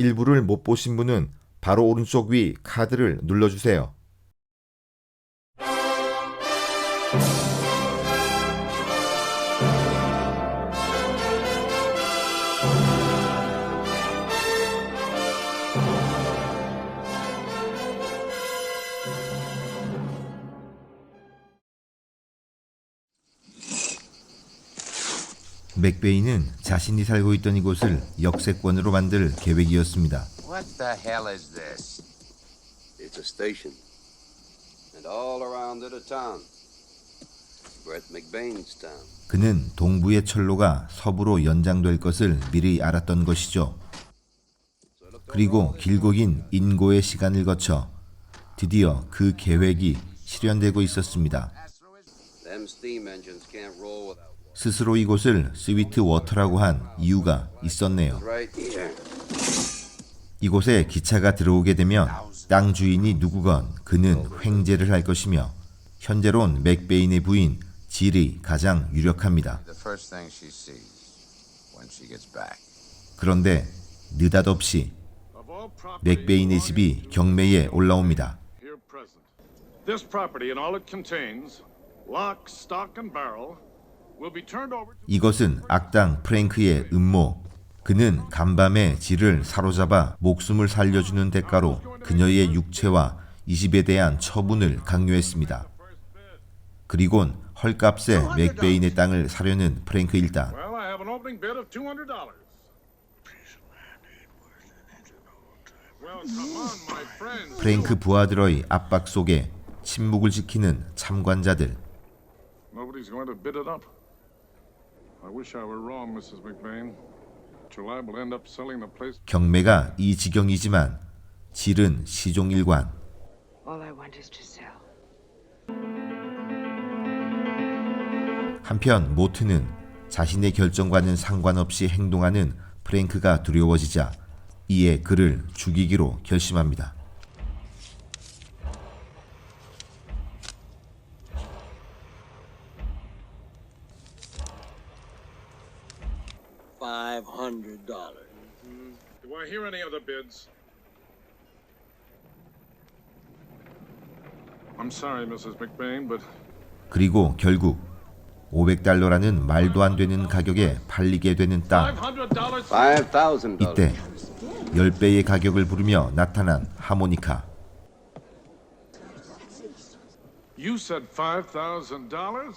일부를 못 보신 분은 바로 오른쪽 위 카드를 눌러주세요. 맥베이는 자신이 살고 있던 이곳을 역세권으로 만들 계획이었습니다. What the hell is this? It's a station. And all around it a town. Brett McBain's town. 그는 동부의 철로가 서부로 연장될 것을 미리 알았던 것이죠. 그리고 길고 긴 인고의 시간을 거쳐 드디어 그 계획이 실현되고 있었습니다. Them steam engines can't roll without water. 스스로 이곳을 스위트 워터라고 한 이유가 있었네요. Right here. 이곳에 기차가 들어오게 되면 땅 주인이 누구건 그는 횡재를 할 것이며 현재론 맥베인의 부인 질이 가장 유력합니다. The first thing she sees when she gets back. 그런데 느닷없이 맥베인의 집이 경매에 올라옵니다. Here present. This property and all it contains, lock, stock, and barrel, will be turned over to 이것은 악당 프랭크의 음모. 그는 간밤에 질을 사로잡아 목숨을 살려주는 대가로 그녀의 육체와 이 집에 대한 처분을 강요했습니다. 그리곤 헐값에 맥베인의 땅을 사려는 프랭크 일당. Well, I have an opening bid of $200. Well, come on, my friends. 프랭크 부하들의 압박 속에 침묵을 지키는 참관자들. Nobody's going to bid it up. I wish I were wrong, Mrs. McBain. But you're liable to end up selling the place. 경매가 이 지경이지만 질은 시종일관. All I want is to sell. 한편 모트는 자신의 결정과는 상관없이 행동하는 프랭크가 두려워지자 이에 그를 죽이기로 결심합니다. $500. Do I hear any other bids? I'm sorry, Mrs. McBain, but 그리고 결국 $500라는 말도 안 되는 가격에 팔리게 되는 땅. $500. $5,000. 이때 10배의 가격을 부르며 나타난 하모니카. You said $5,000?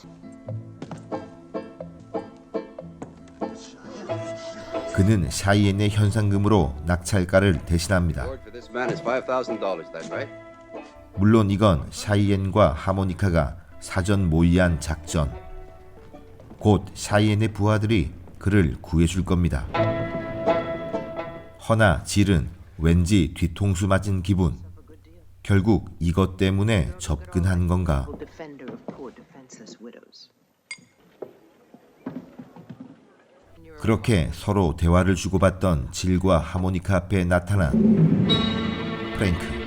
그는 샤이엔의 현상금으로 낙찰가를 대신합니다. Award for this man is $5,000. That's right. 물론 이건 샤이엔과 하모니카가 사전 모의한 작전. 곧 샤이엔의 부하들이 그를 구해줄 겁니다. 허나 질은 왠지 뒤통수 맞은 기분. 결국 이것 때문에 접근한 건가? Defender of poor defenseless widows. 그렇게 서로 대화를 주고받던 질과 하모니카 앞에 나타난 프랭크.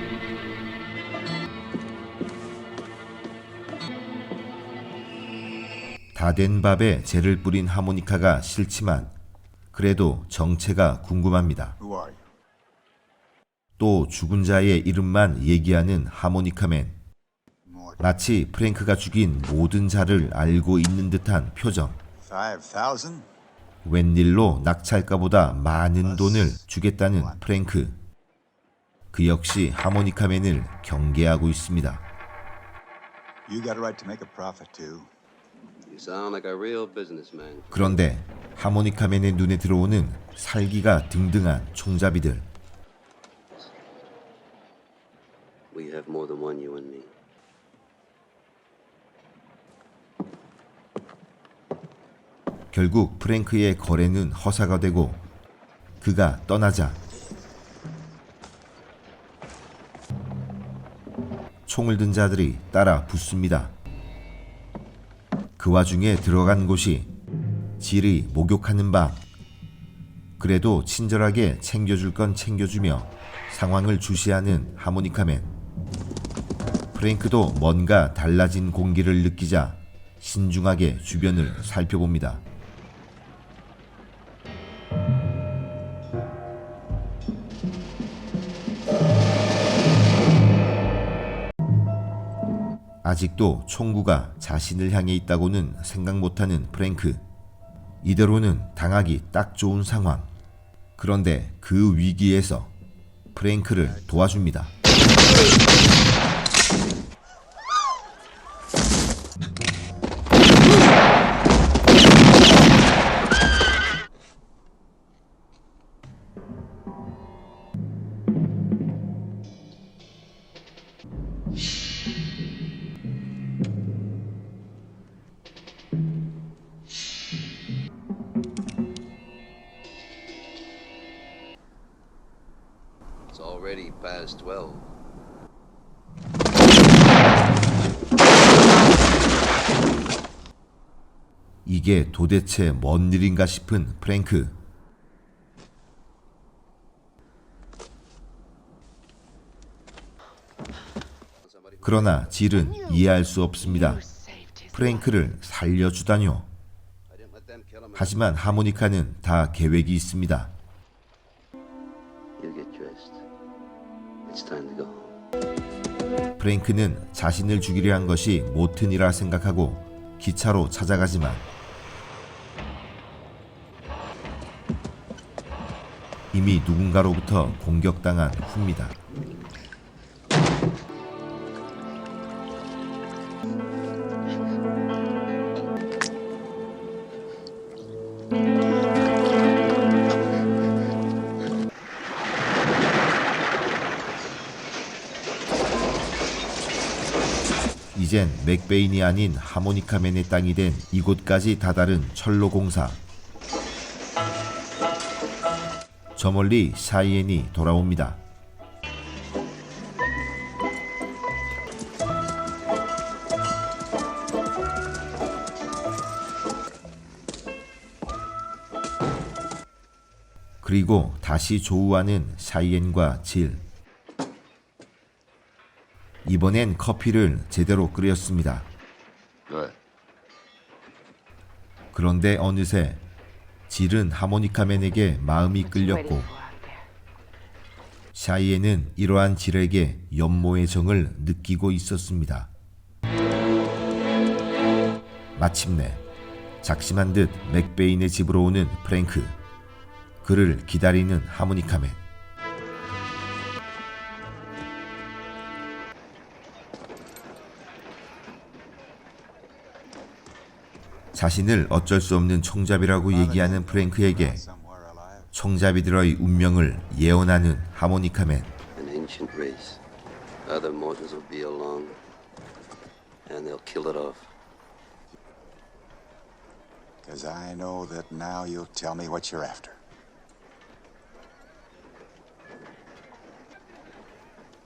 다 된 밥에 재를 뿌린 하모니카가 싫지만 그래도 정체가 궁금합니다. Who are you? 또 죽은 자의 이름만 얘기하는 하모니카맨. 마치 프랭크가 죽인 모든 자를 알고 있는 듯한 표정. 5,000? 웬일로 낙찰가보다 많은 돈을 주겠다는 프랭크. 그 역시 하모니카맨을 경계하고 있습니다. You got a right to make a profit too. You sound like a real businessman. 그런데 하모니카맨의 눈에 들어오는 살기가 등등한 총잡이들. We have more than one, you and me. 결국 프랭크의 거래는 허사가 되고 그가 떠나자 총을 든 자들이 따라 붙습니다. 그 와중에 들어간 곳이 질이 목욕하는 방. 그래도 친절하게 챙겨줄 건 챙겨주며 상황을 주시하는 하모니카맨. 프랭크도 뭔가 달라진 공기를 느끼자 신중하게 주변을 살펴봅니다. 아직도 총구가 자신을 향해 있다고는 생각 못하는 프랭크. 이대로는 당하기 딱 좋은 상황. 그런데 그 위기에서 프랭크를 도와줍니다. It's already past 12. 이게 도대체 뭔 일인가 싶은 프랭크. 그러나 질은 이해할 수 없습니다. 프랭크를 살려주다뇨. I didn't let them kill him. 하지만 하모니카는 다 계획이 있습니다. You get dressed. It's time to go home. 프랭크는 자신을 죽이려 한 것이 모튼이라 생각하고 기차로 찾아가지만 이미 누군가로부터 공격당한 후입니다. 이젠 맥베인이 아닌 하모니카맨의 땅이 된 이곳까지 다다른 철로 공사. 저 멀리 샤이엔이 돌아옵니다. 그리고 다시 조우하는 샤이엔과 질. 이번엔 커피를 제대로 끓였습니다. Good. 그런데 어느새 질은 하모니카맨에게 마음이 끌렸고 샤이엔은 이러한 질에게 연모의 정을 느끼고 있었습니다. 마침내 작심한 듯 맥베인의 집으로 오는 프랭크. 그를 기다리는 하모니카맨. 자신을 어쩔 수 없는 총잡이라고 얘기하는 프랭크에게 Somewhere alive. 총잡이들의 운명을 예언하는 하모니카맨. An ancient race. Other mortals will be along, and they'll kill it off. Because I know that now you'll tell me what you're after.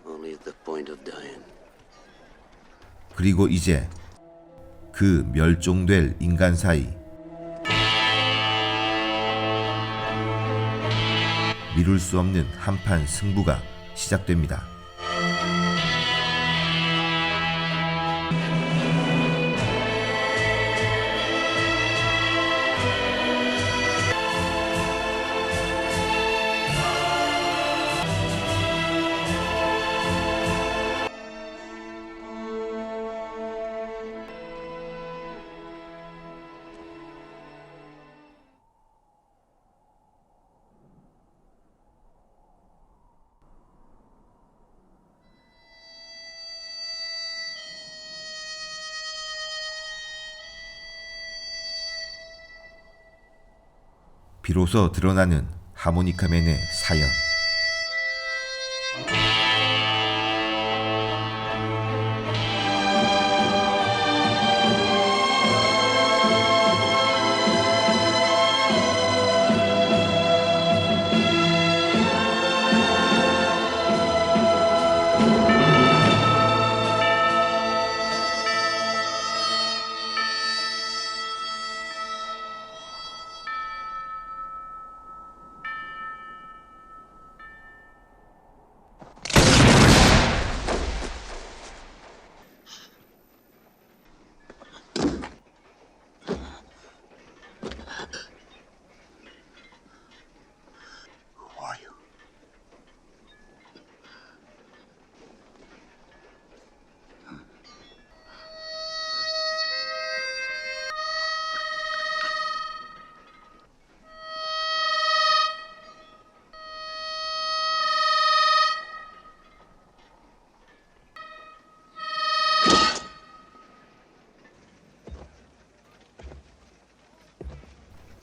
Only at the point of dying. 그리고 이제 그 멸종될 인간 사이 미룰 수 없는 한판 승부가 시작됩니다. 비로소 드러나는 하모니카맨의 사연.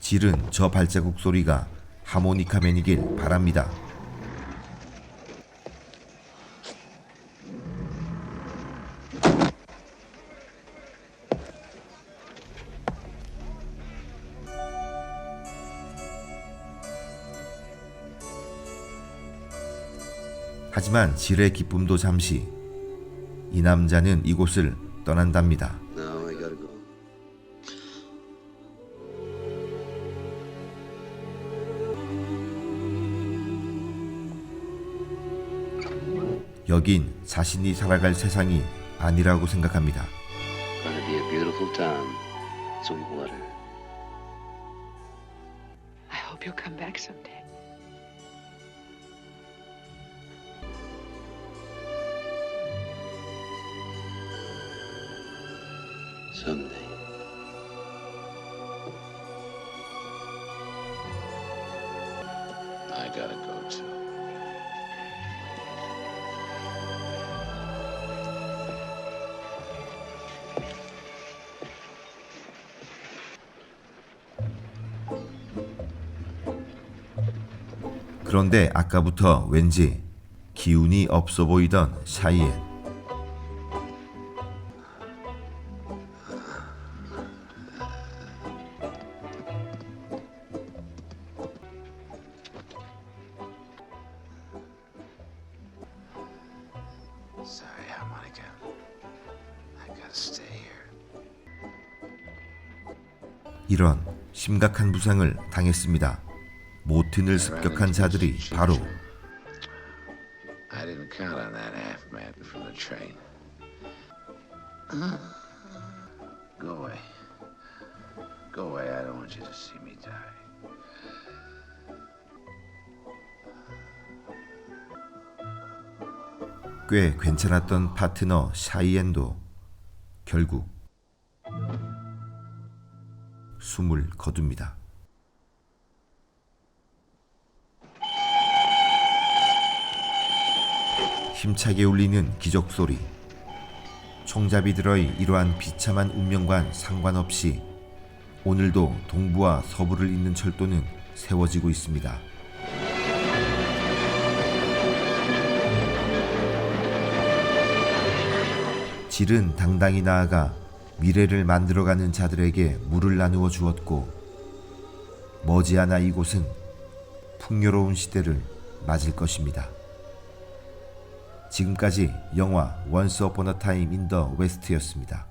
질은 저 발자국 소리가 하모니카맨이길 바랍니다. 하지만 질의 기쁨도 잠시. 이 남자는 이곳을 떠난답니다. Now I gotta go. 여긴 자신이 살아갈 세상이 아니라고 생각합니다. Gonna be a beautiful town. Sweetwater. I hope you'll come back someday. Someday. I gotta go too. 그런데 아까부터 왠지 기운이 없어 보이던 샤이엔. Sorry, harmonica. I gotta stay here. 이런 심각한 부상을 당했습니다. 모튼을 습격한 자들이 바로 I didn't count on that half man from the train. Go away. Go away. I don't want you to see me die. 꽤 괜찮았던 파트너 샤이엔도 결국 숨을 거둡니다. 힘차게 울리는 기적 소리. 총잡이들의 이러한 비참한 운명과는 상관없이 오늘도 동부와 서부를 잇는 철도는 세워지고 있습니다. 질은 당당히 나아가 미래를 만들어가는 자들에게 물을 나누어 주었고, 머지않아 이곳은 풍요로운 시대를 맞을 것입니다. 지금까지 영화 Once Upon a Time in the West였습니다.